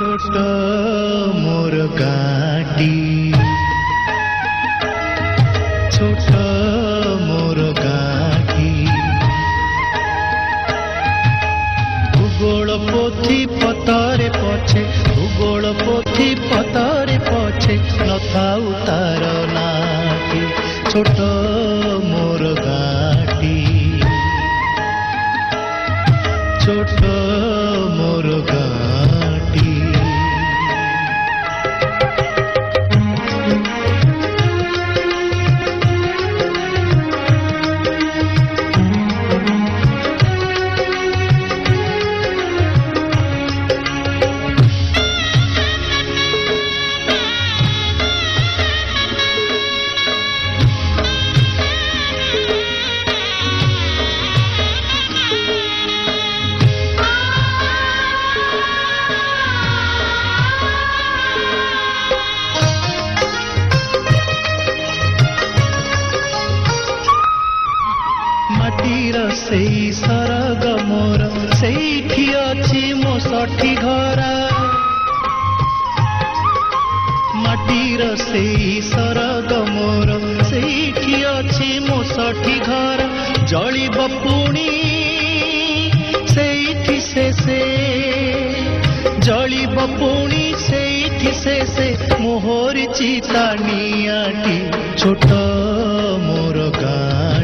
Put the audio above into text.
छोट मोर गाटी छोट मोर गाटी भूगोल पोथी पतरे पछे भूगोल पोथी पतरे पछे नथाउ तार नाटी छोट मोर गाटी छोट मोर गाटी सेई सरग मोर सेठी अछि मो सठी घरा माटीर सेई सरग मोर सेठी अछि मो सठी घरा जलिब पुणी सेठी से जलिब पुणी सेठी से मोहर चिता नियाटी छोट मोर गाटी